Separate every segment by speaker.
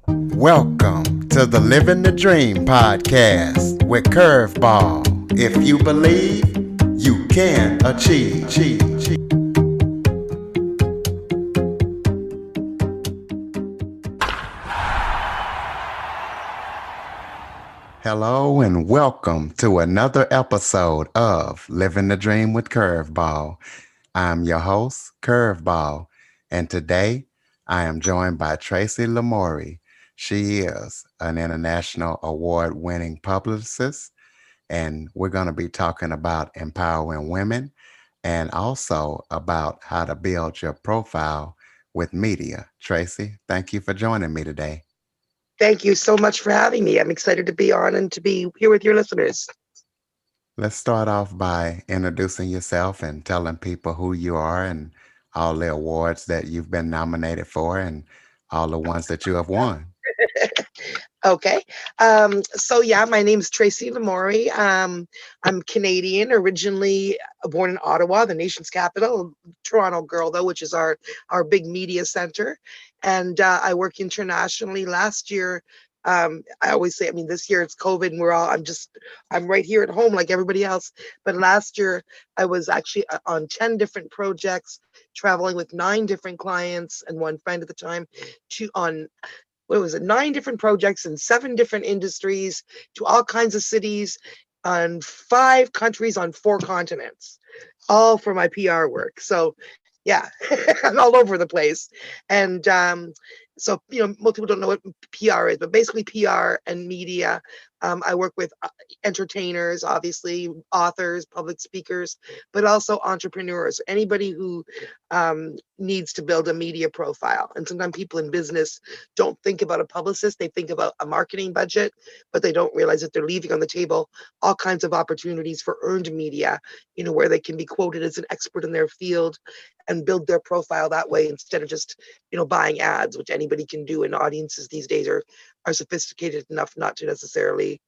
Speaker 1: Welcome to the Living the Dream podcast with Curveball. If you believe, you can achieve. Hello and welcome to another episode of Living the Dream with Curveball. I'm your host, Curveball, and today I am joined by Tracy Lamori. She is an international award-winning publicist, and we're going to be talking about empowering women and also about how to build your profile with media. Tracy, thank you for joining me today.
Speaker 2: Thank you so much for having me. I'm excited to be on and to be here with your listeners.
Speaker 1: Let's start off by introducing yourself and telling people who you are and all the awards that you've been nominated for and all the ones that you have won.
Speaker 2: Okay. My name's Tracy Lamori. I'm Canadian, originally born in Ottawa, the nation's capital. Toronto girl, though, which is our big media center. And I work internationally. Last year, I always say, I mean, this year it's COVID and I'm right here at home like everybody else. But last year, I was actually on 10 different projects, traveling with 9 different clients and one friend at the time on what was it, 9 different projects in 7 different industries to all kinds of cities on 5 countries on 4 continents, all for my PR work. So, yeah, I'm all over the place. And most people don't know what PR is, but basically PR and media. I work with entertainers, obviously, authors, public speakers, but also entrepreneurs, anybody who needs to build a media profile. And sometimes people in business don't think about a publicist, they think about a marketing budget, but they don't realize that they're leaving on the table all kinds of opportunities for earned media, where they can be quoted as an expert in their field and build their profile that way instead of just, buying ads, which anybody can do. And audiences these days are sophisticated enough not to necessarily,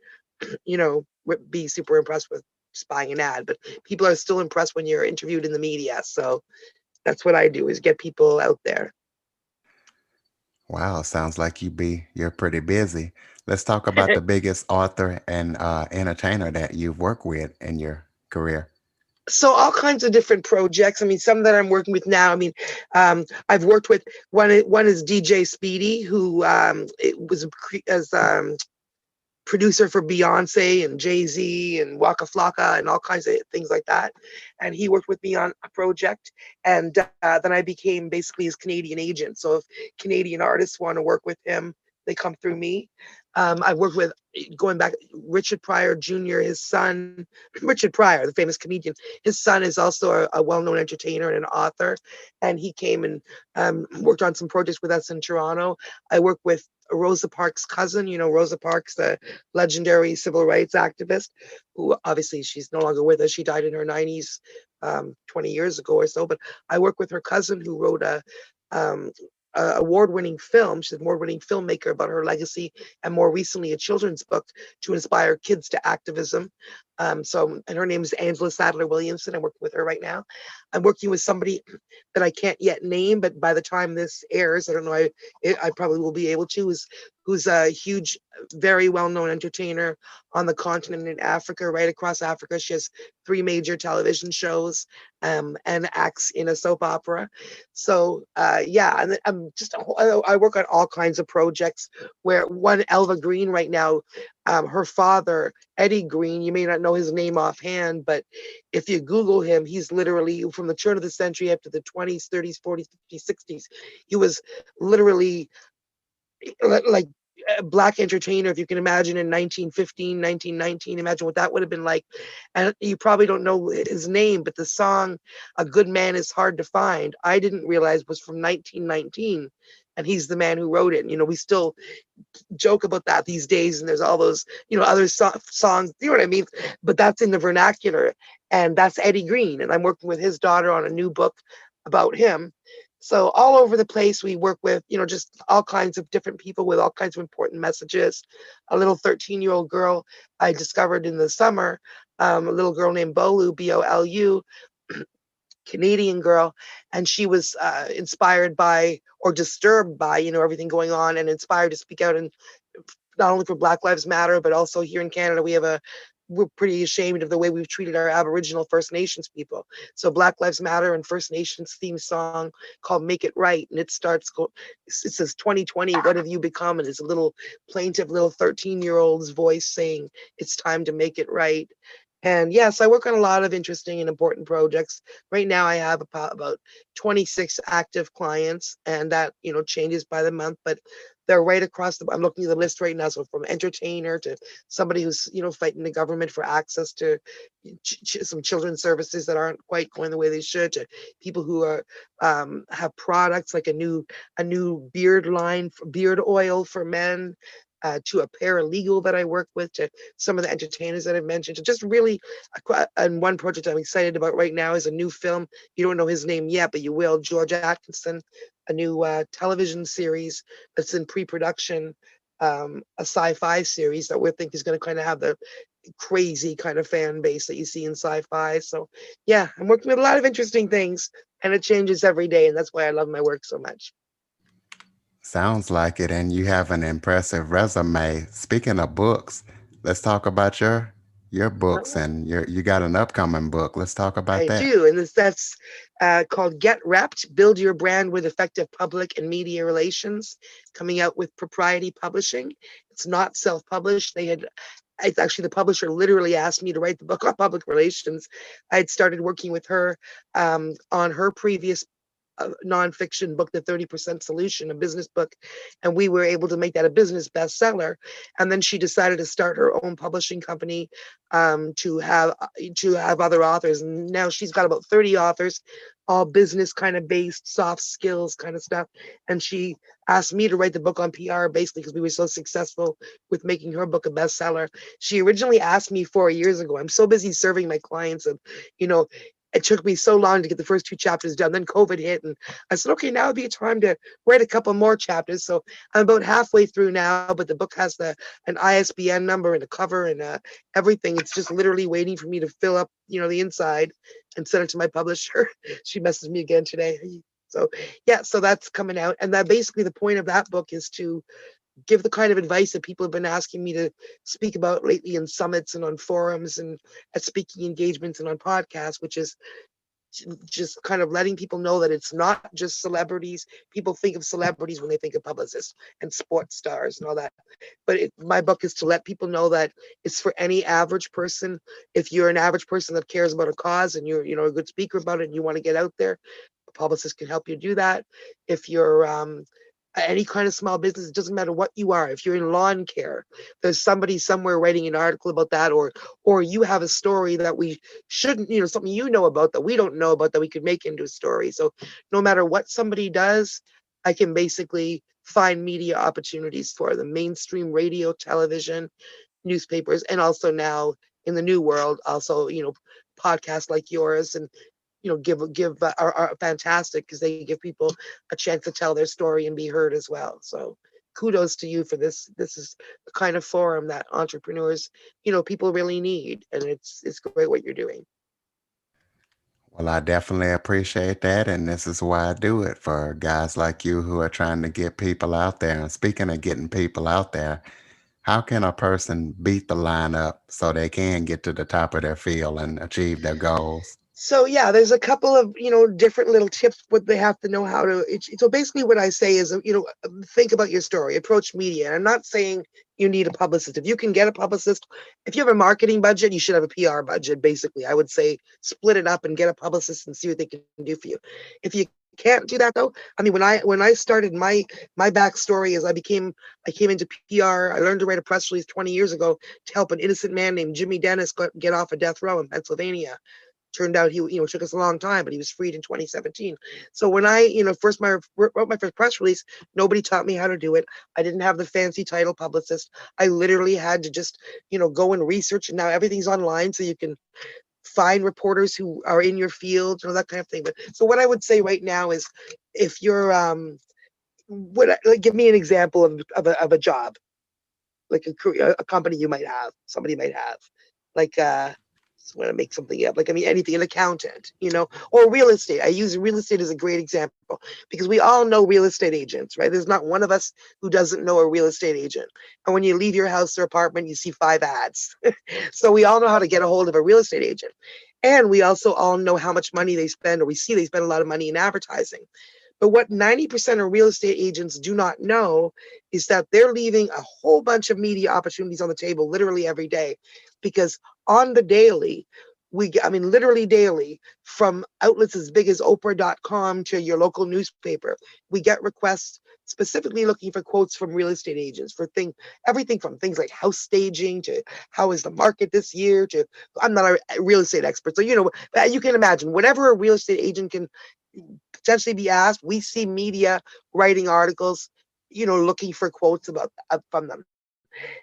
Speaker 2: be super impressed with just buying an ad, but people are still impressed when you're interviewed in the media. So that's what I do, is get people out there.
Speaker 1: Wow, sounds like you're pretty busy. Let's talk about the biggest author and entertainer that you've worked with in your career.
Speaker 2: So all kinds of different projects. I mean, some that I'm working with now. I mean, I've worked with one is DJ Speedy, who it was as producer for Beyonce and Jay-Z and Waka Flocka and all kinds of things like that. And he worked with me on a project. And then I became basically his Canadian agent. So if Canadian artists want to work with him, they come through me. I worked with, going back, Richard Pryor Jr., his son, Richard Pryor, the famous comedian. His son is also a well-known entertainer and an author. And he came and worked on some projects with us in Toronto. I worked with Rosa Parks' cousin, Rosa Parks, the legendary civil rights activist, who obviously she's no longer with us. She died in her 90s, 20 years ago or so. But I work with her cousin, who wrote um, a award-winning film. She's an award-winning filmmaker about her legacy, and more recently a children's book to inspire kids to activism. And her name is Angela Sadler Williamson. I'm working with her right now. I'm working with somebody that I can't yet name, but by the time this airs, I don't know, I probably will be able to, who's a huge, very well-known entertainer on the continent in Africa, right across Africa. She has 3 major television shows and acts in a soap opera. So yeah, and I work on all kinds of projects. Where one, Elva Green right now, her father, Eddie Green, you may not know his name offhand, but if you Google him, he's literally from the turn of the century up to the 20s, 30s, 40s, 50s, 60s. He was literally like a black entertainer, if you can imagine, in 1915, 1919. Imagine what that would have been like. And you probably don't know his name, but the song "A Good Man Is Hard to Find," I didn't realize was from 1919, and he's the man who wrote it. And, we still joke about that these days, and there's all those, other songs, you know what I mean, but that's in the vernacular. And that's Eddie Green, and I'm working with his daughter on a new book about him. So all over the place, we work with, just all kinds of different people with all kinds of important messages. A little 13-year-old girl I discovered in the summer, a little girl named Bolu, Bolu, Canadian girl, and she was inspired by or disturbed by everything going on, and inspired to speak out, and not only for Black Lives Matter, but also here in Canada we're pretty ashamed of the way we've treated our Aboriginal First Nations people. So Black Lives Matter and First Nations theme song called "Make It Right," and it says 2020, what have you become? And it's a little plaintive little 13-year-old's voice saying it's time to make it right. And yes, I work on a lot of interesting and important projects. Right now, I have about 26 active clients, and that changes by the month. But they're right across the. I'm looking at the list right now. So from entertainer to somebody who's fighting the government for access to some children's services that aren't quite going the way they should, to people who are have products like a new beard line, beard oil for men, to a paralegal that I work with, to some of the entertainers that I've mentioned, to just really, and one project I'm excited about right now is a new film. You don't know his name yet, but you will. George Atkinson, a new television series that's in pre-production, a sci-fi series that we think is going to kind of have the crazy kind of fan base that you see in sci-fi. So yeah, I'm working with a lot of interesting things, and it changes every day, and that's why I love my work so much.
Speaker 1: Sounds like it, and you have an impressive resume. Speaking of books, let's talk about your books, and you got an upcoming book. Let's talk about
Speaker 2: I
Speaker 1: that.
Speaker 2: do, and that's called Get Repped: Build Your Brand with Effective Public and Media Relations, coming out with Propriety Publishing. It's not self-published. It's actually the publisher literally asked me to write the book on public relations. I had started working with her on her previous nonfiction book, The 30% Solution, a business book, and we were able to make that a business bestseller. And then she decided to start her own publishing company, to have other authors. And now she's got about 30 authors, all business kind of based, soft skills kind of stuff. And she asked me to write the book on PR, basically because we were so successful with making her book a bestseller. She originally asked me 4 years ago. I'm so busy serving my clients, and you know it took me so long to get the first two chapters done. Then COVID hit, and I said, okay, now would be a time to write a couple more chapters. So I'm about halfway through now, but the book has an ISBN number and a cover and everything. It's just literally waiting for me to fill up, the inside and send it to my publisher. She messaged me again today. So yeah, so that's coming out, and that basically the point of that book is to give the kind of advice that people have been asking me to speak about lately in summits and on forums and at speaking engagements and on podcasts, which is just kind of letting people know that it's not just celebrities. People think of celebrities when they think of publicists and sports stars and all that. But my book is to let people know that it's for any average person. If you're an average person that cares about a cause and you're, a good speaker about it and you want to get out there, a publicist can help you do that. If you're any kind of small business, it doesn't matter what you are. If you're in lawn care, there's somebody somewhere writing an article about that, or you have a story that we shouldn't, something about that we don't know about that we could make into a story. So no matter what somebody does, I can basically find media opportunities for them: mainstream radio, television, newspapers, and also now in the new world, also podcasts like yours, and give are fantastic because they give people a chance to tell their story and be heard as well. So kudos to you for this. This is the kind of forum that entrepreneurs, people really need, and it's great what you're doing.
Speaker 1: Well, I definitely appreciate that, and this is why I do it for guys like you who are trying to get people out there. And speaking of getting people out there, how can a person beat the lineup so they can get to the top of their field and achieve their goals?
Speaker 2: So yeah, there's a couple of different little tips what they have to know how to. So basically, what I say is think about your story, approach media. And I'm not saying you need a publicist. If you can get a publicist, if you have a marketing budget, you should have a PR budget. Basically, I would say split it up and get a publicist and see what they can do for you. If you can't do that though, I mean, when I started, my backstory is I came into PR. I learned to write a press release 20 years ago to help an innocent man named Jimmy Dennis get off a death row in Pennsylvania. Turned out he took us a long time, but he was freed in 2017. So when I first wrote my first press release, nobody taught me how to do it. I didn't have the fancy title publicist. I literally had to just go and research, and now everything's online, so you can find reporters who are in your field, that kind of thing. But so what I would say right now is, if you're give me an example of a job, like a company you might have, somebody might have, like So when I make something up, like, I mean, anything, an accountant, or real estate. I use real estate as a great example because we all know real estate agents, right? There's not one of us who doesn't know a real estate agent. And when you leave your house or apartment, you see 5 ads. So we all know how to get a hold of a real estate agent. And we also all know how much money they spend, or we see they spend a lot of money in advertising. But what 90% of real estate agents do not know is that they're leaving a whole bunch of media opportunities on the table literally every day. Because on the daily, I mean, literally daily, from outlets as big as Oprah.com to your local newspaper, we get requests specifically looking for quotes from real estate agents for everything from things like house staging to how is the market this year to, I'm not a real estate expert, so but you can imagine whatever a real estate agent can potentially be asked. We see media writing articles, looking for quotes about from them.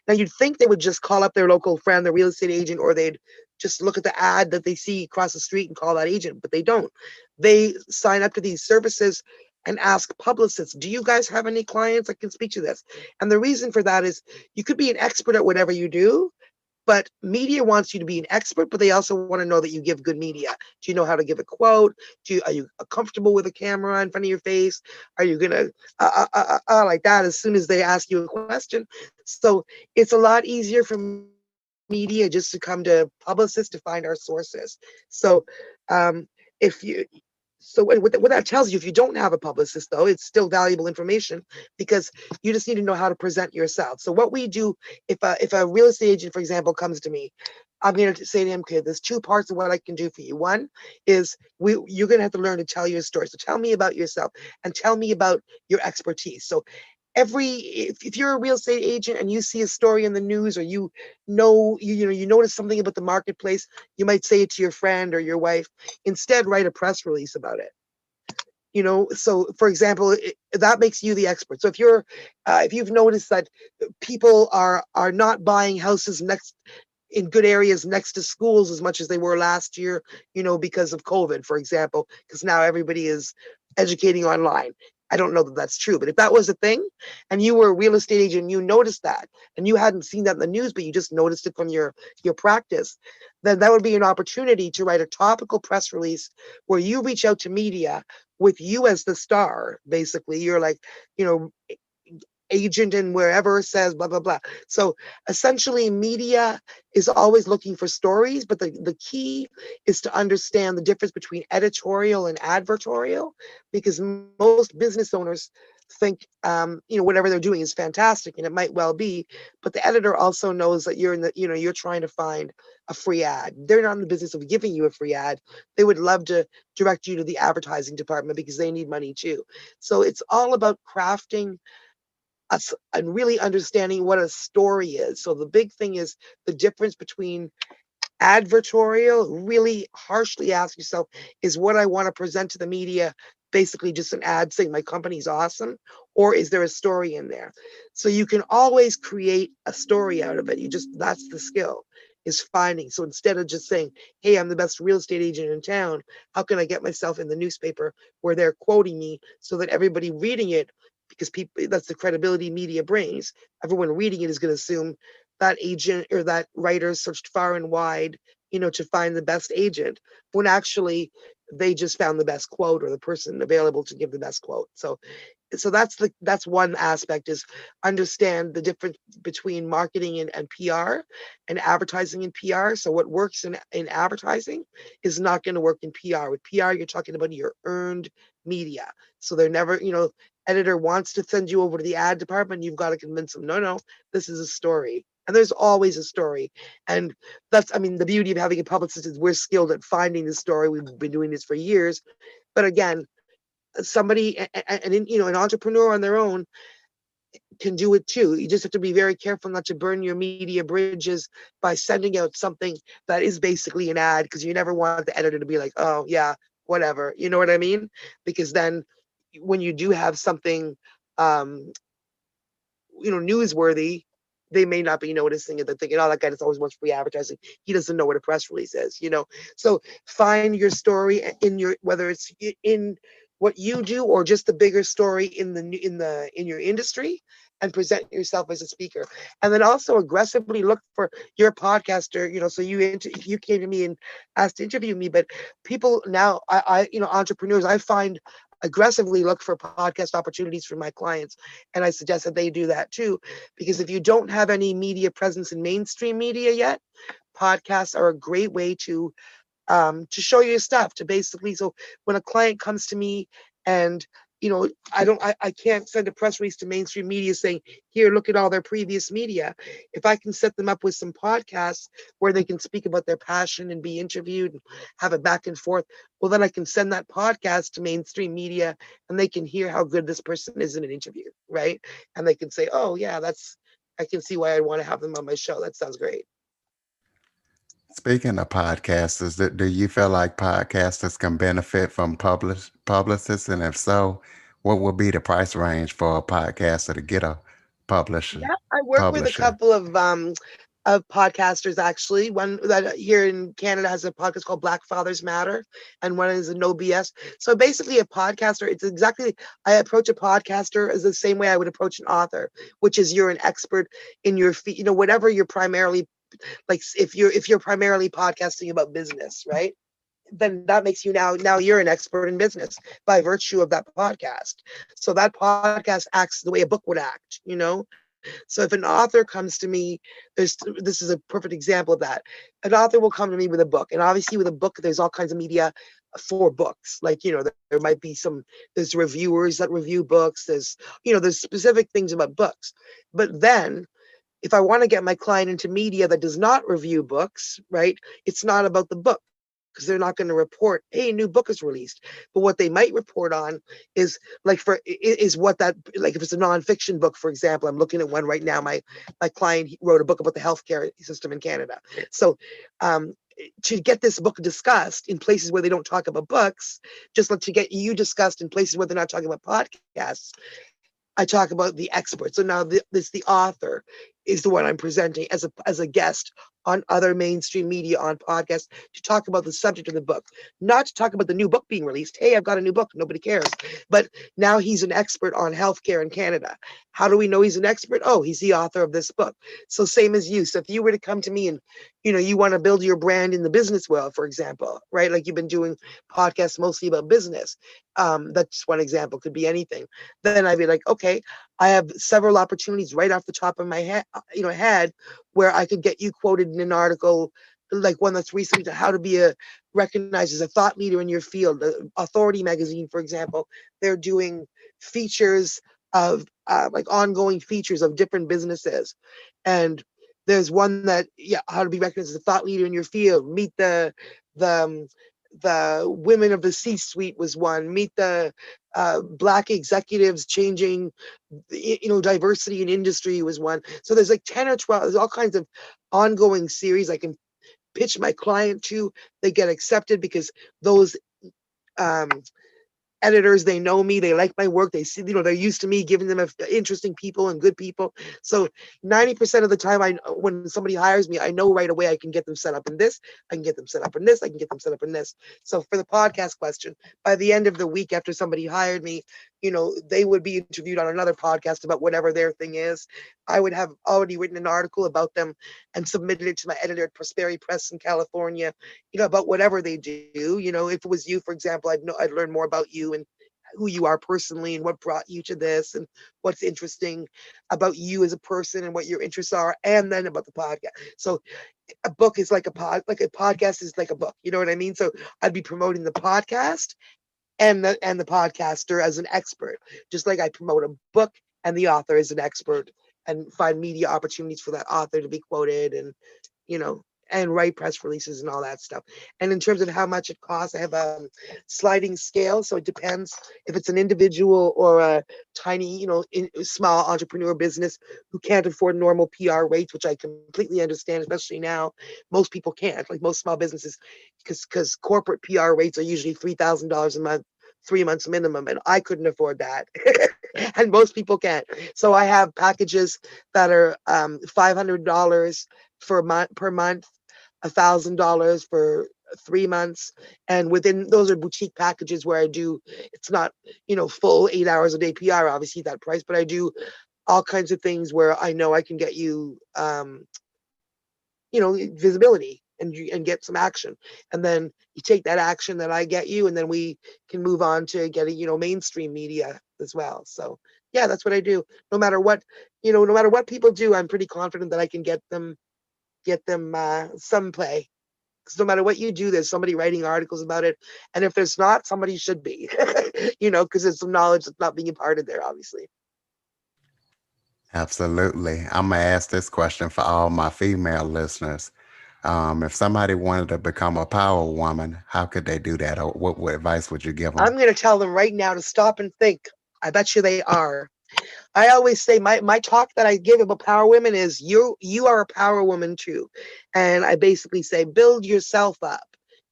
Speaker 2: Now you'd think they would just call up their local friend, the real estate agent, or they'd just look at the ad that they see across the street and call that agent, but they don't. They sign up to these services and ask publicists, do you guys have any clients that can speak to this? And the reason for that is you could be an expert at whatever you do, but media wants you to be an expert, but they also want to know that you give good media. Do you know how to give a quote? Are you comfortable with a camera in front of your face? Are you gonna like that as soon as they ask you a question? So it's a lot easier for media just to come to publicists to find our sources. So um, if you so what that tells you, if you don't have a publicist, though, it's still valuable information because you just need to know how to present yourself. So what we do, if a real estate agent, for example, comes to me, I'm going to say to him, okay, there's two parts of what I can do for you. One is you're going to have to learn to tell your story. So tell me about yourself and tell me about your expertise. So if you're a real estate agent and you see a story in the news, or you notice something about the marketplace, you might say it to your friend or your wife. Instead, write a press release about it. So for example, that makes you the expert. So if you've noticed that people are not buying houses next in good areas next to schools as much as they were last year, because of COVID, for example, because now everybody is educating online. I don't know that that's true, but if that was a thing and you were a real estate agent, you noticed that and you hadn't seen that in the news, but you just noticed it from your practice, then that would be an opportunity to write a topical press release where you reach out to media with you as the star. Basically, you're like, you know, agent and wherever says blah blah blah. So essentially media is always looking for stories, but the key is to understand the difference between editorial and advertorial, because most business owners think whatever they're doing is fantastic, and it might well be, but the editor also knows that you're trying to find a free ad. They're not in the business of giving you a free ad. They would love to direct you to the advertising department because they need money too. So it's all about crafting us and really understanding what a story is. So the big thing is the difference between advertorial. Really harshly ask yourself, is what I want to present to the media basically just an ad saying my company's awesome, or is there a story in there? So you can always create a story out of it. That's the skill, is finding. So instead of just saying, hey, I'm the best real estate agent in town, how can I get myself in the newspaper where they're quoting me so that everybody reading it, because people, that's the credibility media brings, everyone reading it is going to assume that agent or that writer searched far and wide, to find the best agent, when actually they just found the best quote or the person available to give the best quote. So that's one aspect, is understand the difference between marketing and PR, and advertising and PR. So what works in advertising is not going to work in PR. With PR, you're talking about your earned media. So they're never, editor wants to send you over to the ad department. You've got to convince them, no, this is a story. And there's always a story. And the beauty of having a publicist is we're skilled at finding the story. We've been doing this for years. But again, somebody an entrepreneur on their own can do it too. You just have to be very careful not to burn your media bridges by sending out something that is basically an ad, because you never want the editor to be like, oh yeah, whatever, you know what I mean? Because then when you do have something um newsworthy, they may not be noticing it. They're thinking, oh, that guy just always wants free advertising. He doesn't know what a press release is. So find your story in whether it's in what you do or just the bigger story in your industry, and present yourself as a speaker. And then also aggressively look for your podcaster, so you came to me and asked to interview me, but people now, entrepreneurs, I find aggressively look for podcast opportunities for my clients. And I suggest that they do that too, because if you don't have any media presence in mainstream media yet, podcasts are a great way to show your stuff, to basically, so when a client comes to me and I can't send a press release to mainstream media saying, here, look at all their previous media. If I can set them up with some podcasts where they can speak about their passion and be interviewed and have a back and forth, well, then I can send that podcast to mainstream media and they can hear how good this person is in an interview, right? And they can say, oh yeah, I can see why I want to have them on my show. That sounds great.
Speaker 1: Speaking of podcasters, do you feel like podcasters can benefit from publicists? And if so, what would be the price range for a podcaster to get a publisher?
Speaker 2: Yeah, I work with a
Speaker 1: Publisher.
Speaker 2: couple of podcasters actually. One that here in Canada has a podcast called Black Fathers Matter, and one is a No BS. So basically, a podcaster, it's exactly, I approach a podcaster as the same way I would approach an author, which is you're an expert in your field, whatever you're primarily, like if you're primarily podcasting about business, right? Then that makes you, now you're an expert in business by virtue of that podcast. So that podcast acts the way a book would act. So if an author comes to me, this is a perfect example of that. An author will come to me with a book, and obviously with a book, there's all kinds of media for books. Like, there might be there's reviewers that review books. There's specific things about books. But then if I want to get my client into media that does not review books, right? It's not about the book because they're not going to report, hey, a new book is released. But what they might report on is is what that, like if it's a nonfiction book, for example, I'm looking at one right now. My client wrote a book about the healthcare system in Canada. So to get this book discussed in places where they don't talk about books, just like to get you discussed in places where they're not talking about podcasts, I talk about the expert. So now the author is the one I'm presenting as a guest on other mainstream media, on podcasts, to talk about the subject of the book, not to talk about the new book being released. Hey, I've got a new book. Nobody cares. But now he's an expert on healthcare in Canada. How do we know he's an expert? Oh, he's the author of this book. So same as you. So if you were to come to me and you want to build your brand in the business world, for example, right? Like you've been doing podcasts mostly about business. That's one example. Could be anything. Then I'd be like, okay, I have several opportunities right off the top of my head where I could get you quoted in an article, like one that's recently, how to be recognized as a thought leader in your field. The Authority magazine, for example, they're doing features of like ongoing features of different businesses, and there's one that, yeah, how to be recognized as a thought leader in your field. Meet the um, the women of the C-suite was one. Meet the Black executives changing, diversity in industry was one. So there's like 10 or 12, there's all kinds of ongoing series I can pitch my client to. They get accepted because those um, editors, they know me, they like my work, they see, they're used to me giving them interesting people and good people. So 90% of the time, when somebody hires me, I know right away I can get them set up in this, I can get them set up in this, I can get them set up in this. So for the podcast question, by the end of the week after somebody hired me, they would be interviewed on another podcast about whatever their thing is. I would have already written an article about them and submitted it to my editor at Prosperity Press in California, about whatever they do. If it was you, for example, I'd learn more about you and who you are personally and what brought you to this and what's interesting about you as a person and what your interests are, and then about the podcast. So a book is like a podcast is like a book. You know what I mean? So I'd be promoting the podcast and the podcaster as an expert, just like I promote a book and the author as an expert, and find media opportunities for that author to be quoted, you know, and write press releases and all that stuff. And in terms of how much it costs, I have a sliding scale. So it depends if it's an individual or a tiny, small entrepreneur business who can't afford normal PR rates, which I completely understand, especially now. Most people can't, like most small businesses, because corporate PR rates are usually $3,000 a month, 3 months minimum, and I couldn't afford that. And most people can't. So I have packages that are $500 per month, $1,000 for 3 months, and within those are boutique packages where I do, it's not full 8 hours a day PR, obviously that price, but I do all kinds of things where I know I can get you, visibility and get some action. And then you take that action that I get you, and then we can move on to getting, mainstream media as well. So yeah, that's what I do. No matter what, no matter what people do, I'm pretty confident that I can get them some play. Because no matter what you do, there's somebody writing articles about it. And if there's not, somebody should be, because there's some knowledge that's not being imparted there, obviously.
Speaker 1: Absolutely. I'm gonna ask this question for all my female listeners. If somebody wanted to become a power woman, how could they do that? Or what advice would you give them?
Speaker 2: I'm going to tell them right now to stop and think. I bet you they are. I always say my talk that I give about power women is you are a power woman too. And I basically say build yourself up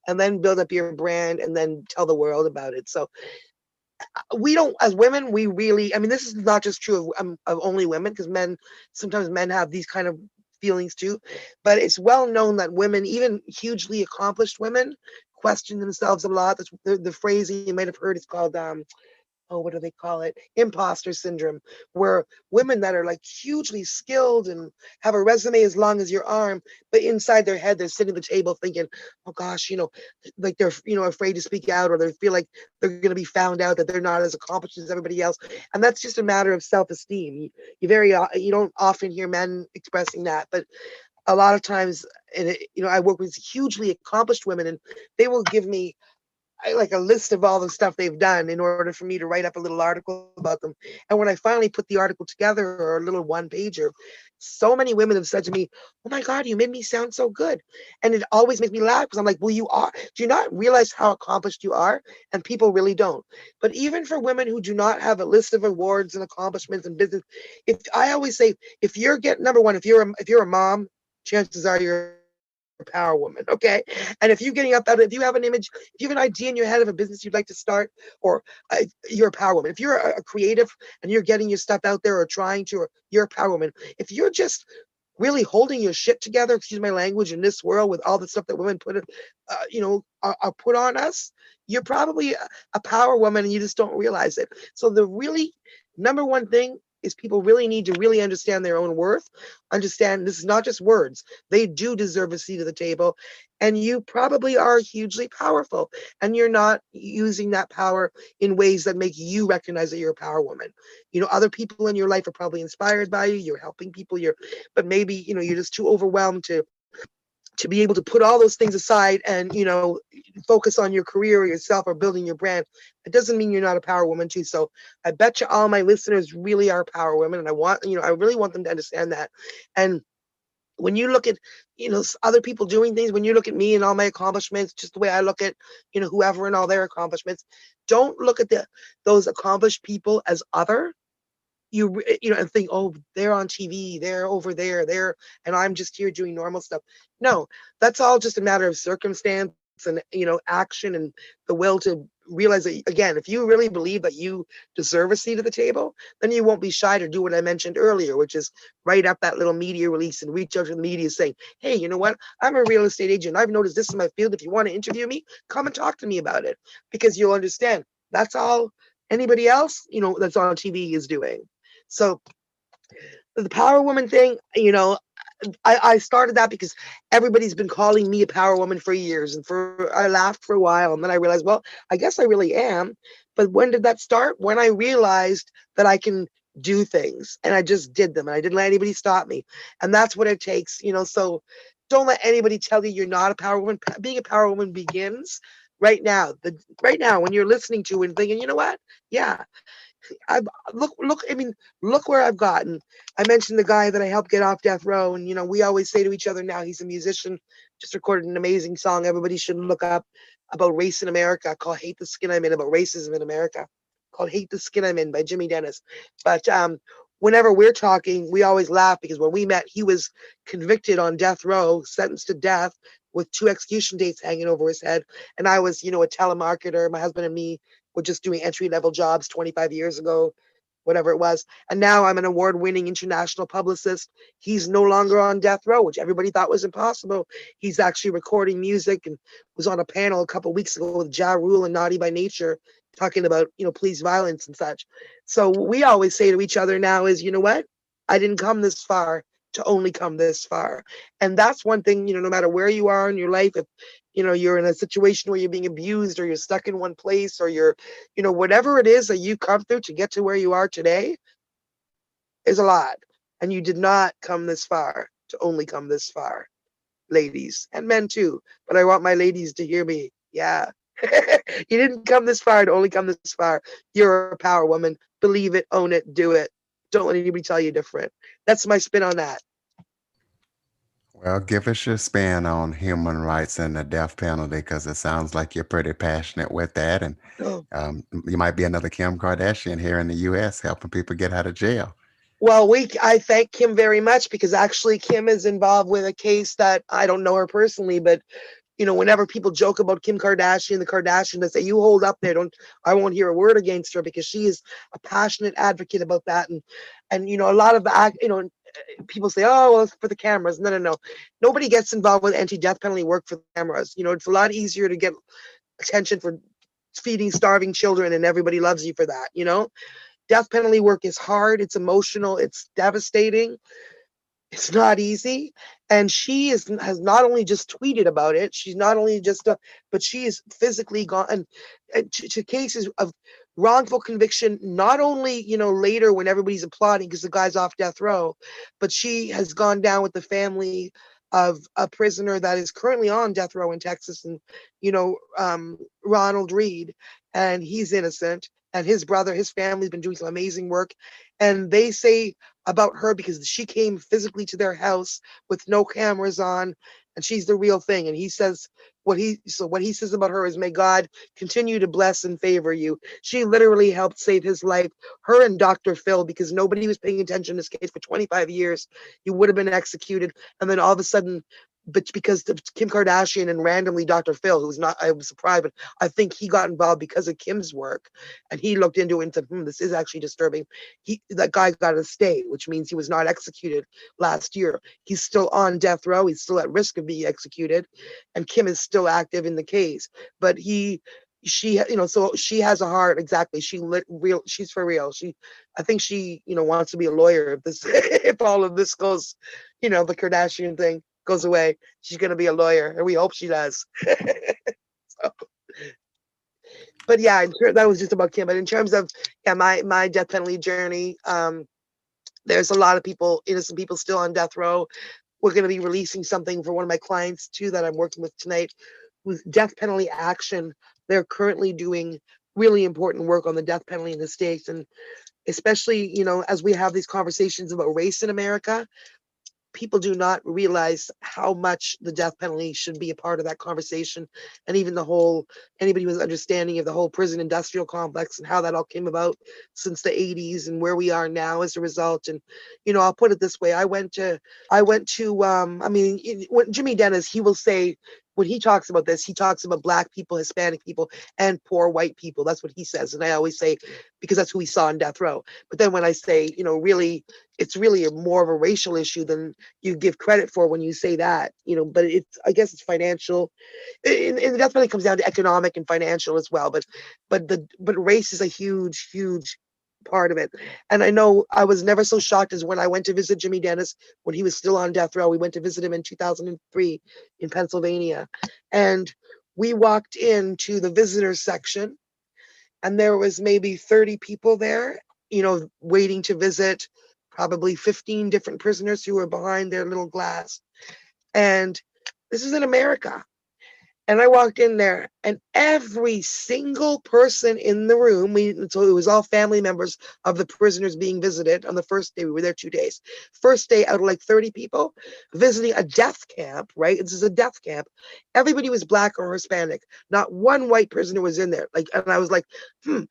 Speaker 2: and then build up your brand and then tell the world about it. So we don't, as women, we really, I mean, this is not just true of only women, because sometimes men have these kind of feelings too, but it's well known that women, even hugely accomplished women, question themselves a lot. The phrase you might have heard is called oh, what do they call it? Imposter syndrome, where women that are like hugely skilled and have a resume as long as your arm, but inside their head, they're sitting at the table thinking, oh gosh, like they're, afraid to speak out, or they feel like they're going to be found out that they're not as accomplished as everybody else. And that's just a matter of self-esteem. You don't often hear men expressing that, but a lot of times, and I work with hugely accomplished women, and they will give me like a list of all the stuff they've done in order for me to write up a little article about them. And when I finally put the article together, or a little one pager, so many women have said to me, "Oh my God, you made me sound so good," and it always makes me laugh because I'm like, "Well, you are. Do you not realize how accomplished you are?" And people really don't. But even for women who do not have a list of awards and accomplishments in business, if I always say, if you're getting number one, if you're a mom, chances are you're a power woman, okay? And if you're getting up out of, if you have an image, if you have an idea in your head of a business you'd like to start, or you're a power woman. If you're a creative and you're getting your stuff out there or trying to, or you're a power woman. If you're just really holding your shit together, excuse my language, in this world with all the stuff that women are put on us, you're probably a power woman and you just don't realize it. So the really number one thing is people really need to really understand their own worth, understand this is not just words. They do deserve a seat at the table, and you probably are hugely powerful, and you're not using that power in ways that make you recognize that you're a power woman. Other people in your life are probably inspired by you. You're helping people. But maybe you're just too overwhelmed to be able to put all those things aside and focus on your career or yourself or building your brand. It doesn't mean you're not a power woman too. So I bet you all my listeners really are power women, and I really want them to understand that. And when you look at other people doing things, when you look at me and all my accomplishments, just the way I look at whoever and all their accomplishments, don't look at those accomplished people as other. And think, oh, they're on TV, they're over there, and I'm just here doing normal stuff. No, that's all just a matter of circumstance and action and the will to realize that, again, if you really believe that you deserve a seat at the table, then you won't be shy to do what I mentioned earlier, which is write up that little media release and reach out to the media saying, hey, you know what, I'm a real estate agent, I've noticed this in my field, if you want to interview me, come and talk to me about it, because you'll understand that's all anybody else that's on TV is doing. So the power woman thing, I started that because everybody's been calling me a power woman for years, and I laughed for a while, and then I realized, well, I guess I really am. But when did that start? When I realized that I can do things, and I just did them, and I didn't let anybody stop me, and that's what it takes. So don't let anybody tell you you're not a power woman. Being a power woman begins right now. Right now, when you're listening to it and thinking, you know what? Yeah, I look. I mean, look where I've gotten. I mentioned the guy that I helped get off death row, and we always say to each other now, he's a musician, just recorded an amazing song. Everybody should look up about race in America, called "Hate the Skin I'm In," about racism in America, called "Hate the Skin I'm In" by Jimmy Dennis. But whenever we're talking, we always laugh because when we met, he was convicted on death row, sentenced to death with 2 execution dates hanging over his head. And I was, a telemarketer. My husband and me were just doing entry level jobs 25 years ago, whatever it was. And now I'm an award winning international publicist. He's no longer on death row, which everybody thought was impossible. He's actually recording music and was on a panel a couple weeks ago with Ja Rule and Naughty by Nature talking about, police violence and such. So we always say to each other now is, you know what? I didn't come this far to only come this far. And that's one thing, no matter where you are in your life, if, you're in a situation where you're being abused or you're stuck in one place or you're, whatever it is that you come through to get to where you are today is a lot. And you did not come this far to only come this far, ladies and men too. But I want my ladies to hear me. Yeah. You didn't come this far to only come this far. You're a power woman. Believe it, own it, do it. Don't let anybody tell you different. That's my spin on that.
Speaker 1: Well, give us your spin on human rights and the death penalty because it sounds like you're pretty passionate with that. And
Speaker 2: Oh.
Speaker 1: you might be another Kim Kardashian here in the U.S. helping people get out of jail.
Speaker 2: Well, I thank Kim very much because actually Kim is involved with a case that I don't know her personally, but whenever people joke about Kim Kardashian, the Kardashian, they say, you hold up there. I won't hear a word against her because she is a passionate advocate about that. And, a lot of people say, oh, well, it's for the cameras. No, no, no. Nobody gets involved with anti-death penalty work for the cameras. It's a lot easier to get attention for feeding starving children and everybody loves you for that. Death penalty work is hard. It's emotional. It's devastating. It's not easy. And she has not only just tweeted about it, she's not only just, but she is physically gone to cases of wrongful conviction, not only, later when everybody's applauding because the guy's off death row, but she has gone down with the family of a prisoner that is currently on death row in Texas and, Ronald Reed, and he's innocent. And his brother, his family's been doing some amazing work. And they say about her because she came physically to their house with no cameras on and she's the real thing. And he says what he says about her is, may God continue to bless and favor you. She literally helped save his life, her and Dr. Phil, because nobody was paying attention to this case for 25 years. He would have been executed. And then all of a sudden, but because of Kim Kardashian and randomly Dr. Phil, who's not, I was surprised, but I think he got involved because of Kim's work, and he looked into it and said, this is actually disturbing. That guy got a stay, which means he was not executed last year. He's still on death row. He's still at risk of being executed, and Kim is still active in the case. But so she has a heart. Exactly. She's for real. I think she, wants to be a lawyer if this, if all of this goes, the Kardashian thing goes away. She's going to be a lawyer, and we hope she does. So, but yeah, that was just about Kim. But in terms of my death penalty journey, there's a lot of people, innocent people, still on death row. We're going to be releasing something for one of my clients too that I'm working with tonight, with death penalty action. They're currently doing really important work on the death penalty in the States, and especially as we have these conversations about race in America, people do not realize how much the death penalty should be a part of that conversation, and even the whole, anybody who's understanding of the whole prison industrial complex and how that all came about since the 80s and where we are now as a result. And I'll put it this way, when Jimmy Dennis, he will say, when he talks about this, he talks about Black people, Hispanic people, and poor white people. That's what he says. And I always say, because that's who he saw in death row. But then when I say, really, it's really more of a racial issue than you give credit for when you say that, but I guess it's financial. And that's when it comes down to economic and financial as well. But race is a huge, huge part of it. And I know I was never so shocked as when I went to visit Jimmy Dennis when he was still on death row. We went to visit him in 2003 in Pennsylvania. And we walked into the visitors section, and there was maybe 30 people there, waiting to visit probably 15 different prisoners who were behind their little glass. And this is in America. And I walked in there, and every single person in the room, so it was all family members of the prisoners being visited on the first day. We were there 2 days. First day, out of like 30 people visiting a death camp, right? This is a death camp. Everybody was Black or Hispanic. Not one white prisoner was in there. And I was like,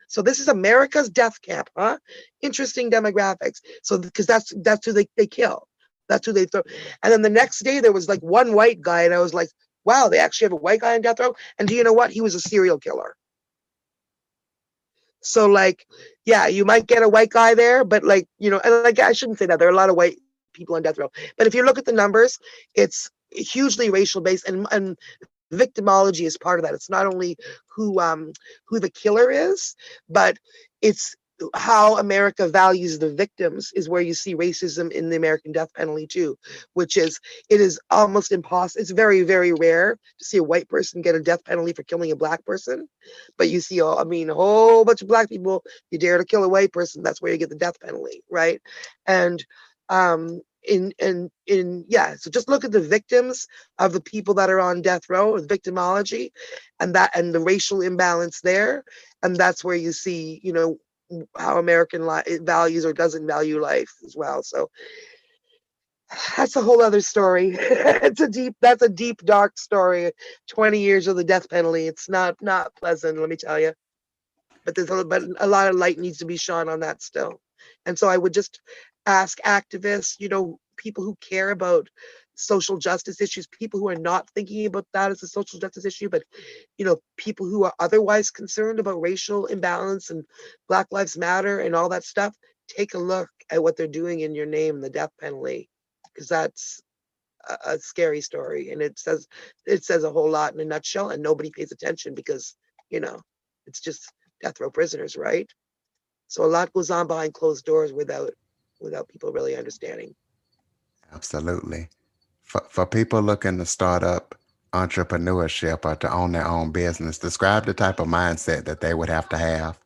Speaker 2: so this is America's death camp, huh? Interesting demographics. So, because that's who they kill. That's who they throw. And then the next day, there was like one white guy, and I was like, wow, they actually have a white guy on death row. And do you know what? He was a serial killer. So yeah, you might get a white guy there, but and I shouldn't say that. There are a lot of white people on death row. But if you look at the numbers, it's hugely racial based. And victimology is part of that. It's not only who the killer is, but it's how America values the victims is where you see racism in the American death penalty too, which is it is almost impossible. It's very, very rare to see a white person get a death penalty for killing a black person. But you see, I mean, a whole bunch of black people, you dare to kill a white person, that's where you get the death penalty, right? And yeah, so just look at the victims of the people that are on death row with victimology and the racial imbalance there, and that's where you see, how American values or doesn't value life as well. So that's a whole other story. That's a deep, dark story. 20 years of the death penalty. It's not pleasant, let me tell you. But a lot of light needs to be shone on that still. And so I would just ask activists, people who care about social justice issues, people who are not thinking about that as a social justice issue, but people who are otherwise concerned about racial imbalance and Black Lives Matter and all that stuff, take a look at what they're doing in your name, the death penalty, because that's a scary story, and it says a whole lot in a nutshell, and nobody pays attention because you know it's just death row prisoners, right? So a lot goes on behind closed doors without people really understanding.
Speaker 1: Absolutely. For people looking to start up entrepreneurship or to own their own business, describe the type of mindset that they would have to have.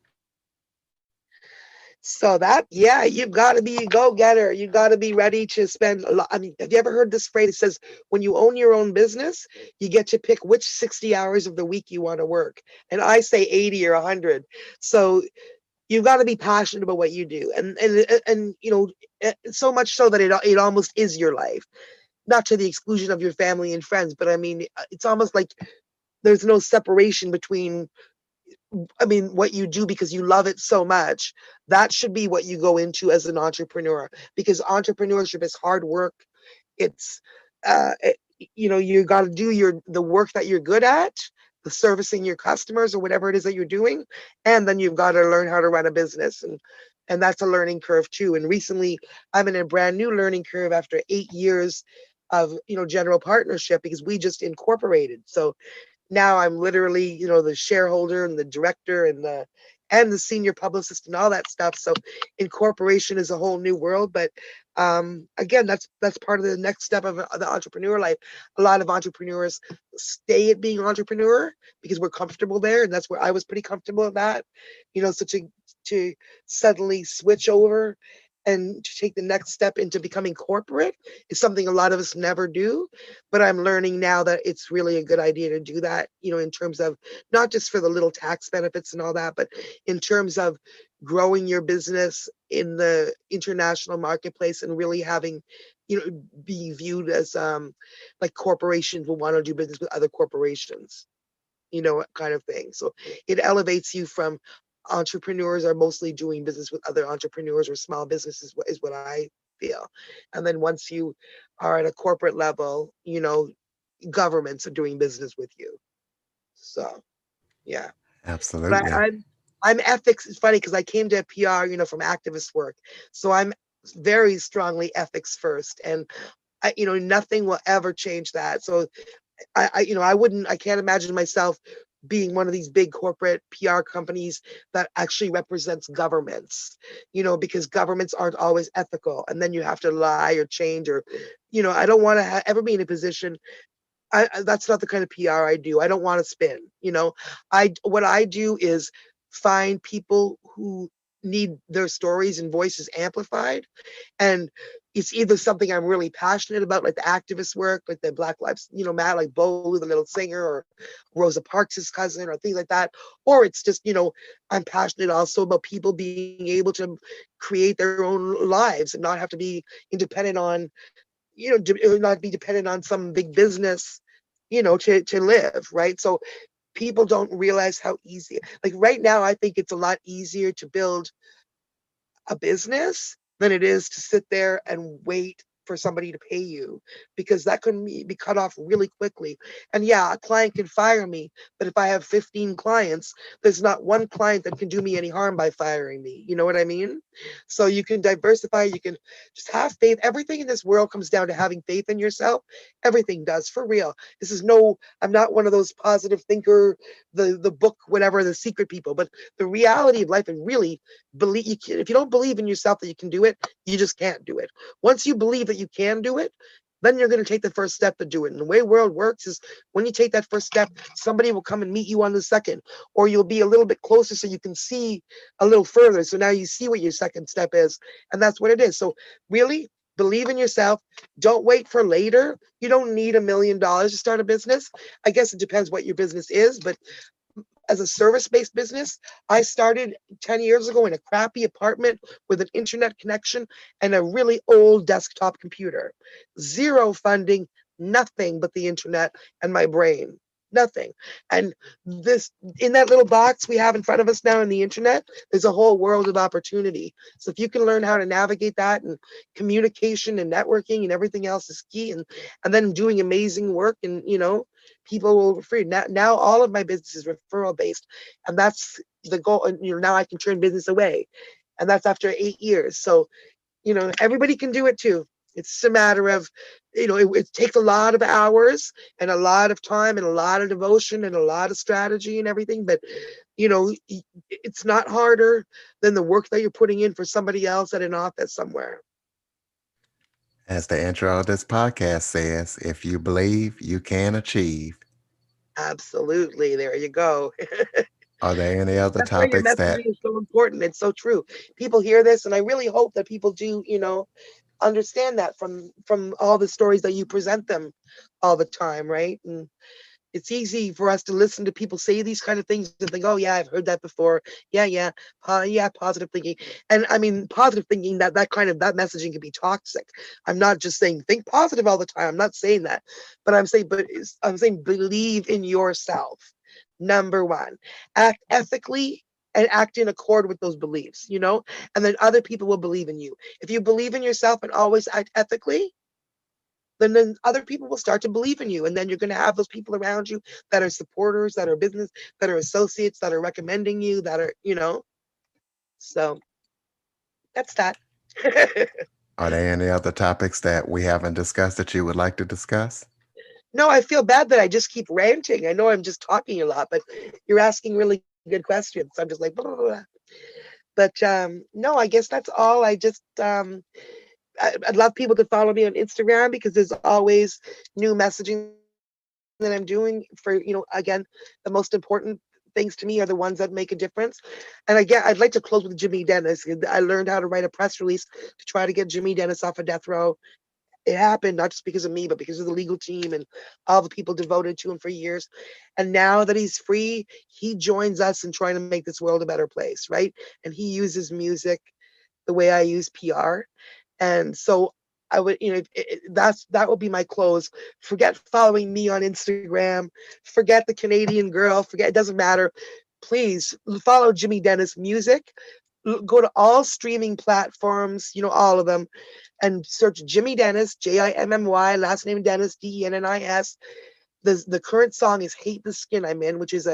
Speaker 2: So yeah, you've got to be a go-getter. You got to be ready to spend a lot. I mean, have you ever heard this phrase? It says, when you own your own business, you get to pick which 60 hours of the week you want to work. And I say 80 or 100. So you've got to be passionate about what you do. And so much so that it almost is your life, not to the exclusion of your family and friends, but I mean, it's almost like there's no separation between, I mean, what you do because you love it so much. That should be what you go into as an entrepreneur, because entrepreneurship is hard work. It's you got to do the work that you're good at, the servicing your customers or whatever it is that you're doing, and then you've got to learn how to run a business, and that's a learning curve too. And recently I'm in a brand new learning curve after 8 years of general partnership, because we just incorporated. So now I'm literally, the shareholder and the director and the senior publicist and all that stuff. So incorporation is a whole new world. But again, that's part of the next step of the entrepreneur life. A lot of entrepreneurs stay at being entrepreneur because we're comfortable there, and that's where I was pretty comfortable at that. So to suddenly switch over and to take the next step into becoming corporate is something a lot of us never do. But I'm learning now that it's really a good idea to do that, in terms of not just for the little tax benefits and all that, but in terms of growing your business in the international marketplace and really having, being viewed as like corporations will want to do business with other corporations, kind of thing. So it elevates you from entrepreneurs are mostly doing business with other entrepreneurs or small businesses is what I feel. And then once you are at a corporate level, governments are doing business with you. So yeah. But
Speaker 1: Absolutely.
Speaker 2: I'm ethics. It's funny because I came to PR, from activist work. So I'm very strongly ethics first. And nothing will ever change that. So I can't imagine myself being one of these big corporate PR companies that actually represents governments, because governments aren't always ethical, and then you have to lie or change, or, I don't want to ever be in a position. That's not the kind of PR I do. I don't want to spin. What I do is find people who need their stories and voices amplified, and it's either something I'm really passionate about, like the activist work, like the Black Lives, Matter, like Bolu, the little singer, or Rosa Parks' cousin, or things like that. Or it's just, I'm passionate also about people being able to create their own lives and not have to be independent on, not be dependent on some big business, to live, right? So people don't realize how easy, like right now, I think it's a lot easier to build a business than it is to sit there and wait for somebody to pay you, because that can be cut off really quickly. And yeah, a client can fire me, but if I have 15 clients, there's not one client that can do me any harm by firing me. You know what I mean? So you can diversify, you can just have faith. Everything in this world comes down to having faith in yourself. Everything does, for real. This is no, I'm not one of those positive thinker, the book, whatever, the secret people, but the reality of life, and really believe you can, if you don't believe in yourself that you can do it, you just can't do it. Once you believe that you can do it, then you're going to take the first step to do it. And the way world works is when you take that first step, somebody will come and meet you on the second, or you'll be a little bit closer so you can see a little further. So now you see what your second step is, and that's what it is. So really believe in yourself. Don't wait for later. You don't need $1 million to start a business. I guess it depends what your business is, but as a service-based business, I started 10 years ago in a crappy apartment with an internet connection and a really old desktop computer. Zero funding, nothing but the internet and my brain. Nothing. And this, in that little box we have in front of us now in the internet, there's a whole world of opportunity. So if you can learn how to navigate that, and communication and networking and everything else is key, and then doing amazing work, and people will refer you. Now all of my business is referral based, and that's the goal. And now I can turn business away, and that's after 8 years. So everybody can do it too. It's just a matter of, it takes a lot of hours and a lot of time and a lot of devotion and a lot of strategy and everything. But it's not harder than the work that you're putting in for somebody else at an office somewhere.
Speaker 1: As the intro of this podcast says, if you believe, you can achieve.
Speaker 2: Absolutely. There you go.
Speaker 1: Are there any other
Speaker 2: That's why your
Speaker 1: topics
Speaker 2: messaging
Speaker 1: that
Speaker 2: is so important. It's so true. People hear this, and I really hope that people do, understand that from all the stories that you present them all the time, right? And it's easy for us to listen to people say these kind of things and think, oh yeah, I've heard that before. Yeah, yeah, yeah, positive thinking. And I mean, positive thinking, that kind of that messaging can be toxic. I'm not just saying think positive all the time. I'm not saying that, but I'm saying believe in yourself. Number one, act ethically and act in accord with those beliefs. And then other people will believe in you. If you believe in yourself and always act ethically, then other people will start to believe in you, and then you're going to have those people around you that are supporters, that are business, that are associates, that are recommending you, that are so that's that.
Speaker 1: are there any other topics that we haven't discussed that you would like to discuss?
Speaker 2: No, I feel bad that I just keep ranting. I know I'm just talking a lot, but you're asking really good questions, so I'm just like blah, blah, blah. But no, I guess that's all. I'd love people to follow me on Instagram, because there's always new messaging that I'm doing for, again, the most important things to me are the ones that make a difference. And again, I'd like to close with Jimmy Dennis. I learned how to write a press release to try to get Jimmy Dennis off of death row. It happened not just because of me, but because of the legal team and all the people devoted to him for years. And now that he's free, he joins us in trying to make this world a better place, right? And he uses music the way I use PR. And so I would, that would be my close. Forget following me on Instagram. Forget the Canadian girl. Forget, it doesn't matter. Please follow Jimmy Dennis music. Go to all streaming platforms, all of them, and search Jimmy Dennis, Jimmy, last name Dennis, Dennis. The current song is "Hate the Skin I'm In," which is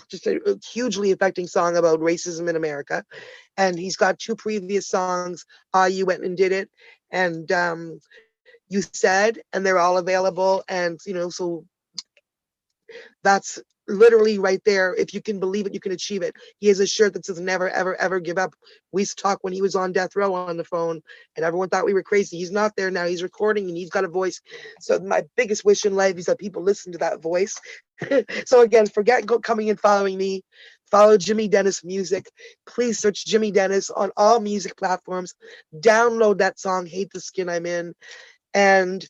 Speaker 2: just a hugely affecting song about racism in America. And he's got two previous songs, You Went and Did It, and You Said, and they're all available. And, so that's literally right there. If you can believe it, you can achieve it. He has a shirt that says "Never, ever, ever give up." We used to talk when he was on death row on the phone, and everyone thought we were crazy. He's not there now. He's recording, and he's got a voice. So my biggest wish in life is that people listen to that voice. So again, forget coming and following me. Follow Jimmy Dennis music. Please search Jimmy Dennis on all music platforms. Download that song "Hate the Skin I'm In," and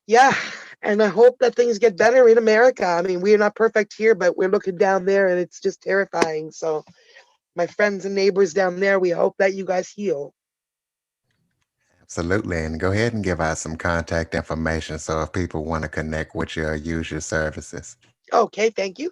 Speaker 2: yeah, and I hope that things get better in America. I mean, we're not perfect here, but we're looking down there and it's just terrifying. So, my friends and neighbors down there, we hope that you guys heal.
Speaker 1: Absolutely. And go ahead and give out some contact information so if people want to connect with you or use your services.
Speaker 2: Okay, thank you.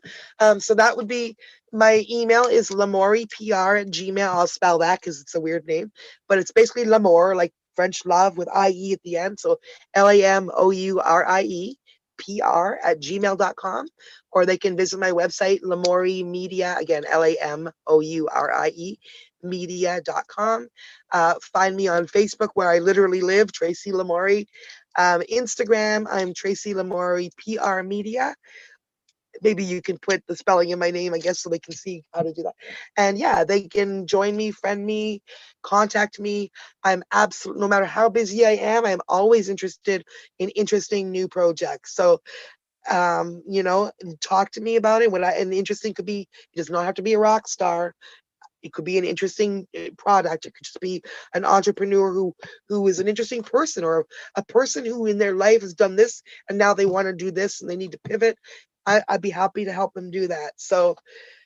Speaker 2: So that would be my email is lamoripr@gmail. I'll spell that because it's a weird name, but it's basically Lamour, like French love with IE at the end. So LAMOURIEPR@gmail.com, or they can visit my website, Lamori Media, again, LAMOURIE media.com. Find me on Facebook where I literally live, Tracy Lamori. Instagram, I'm Tracy Lamori PR Media. Maybe you can put the spelling in my name, I guess, so they can see how to do that. And yeah, they can join me, friend me, contact me. I'm absolutely, no matter how busy I am, I'm always interested in interesting new projects. So, talk to me about it. And interesting could be, it does not have to be a rock star. It could be an interesting product. It could just be an entrepreneur who is an interesting person, or a person who in their life has done this and now they want to do this and they need to pivot. I'd be happy to help them do that. So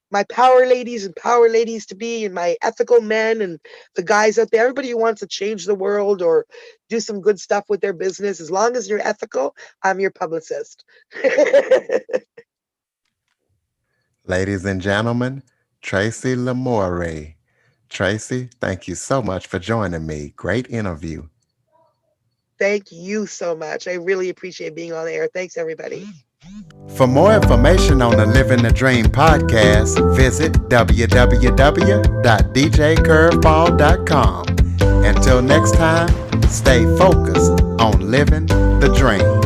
Speaker 2: my power ladies and power ladies to be, and my ethical men and the guys out there, everybody who wants to change the world or do some good stuff with their business, as long as you're ethical, I'm your publicist.
Speaker 1: Ladies and gentlemen, Tracy Lamore. Tracy, thank you so much for joining me. Great interview.
Speaker 2: Thank you so much. I really appreciate being on the air. Thanks, everybody.
Speaker 1: For more information on the Living the Dream podcast, visit www.djcurveball.com. Until next time, stay focused on living the dream.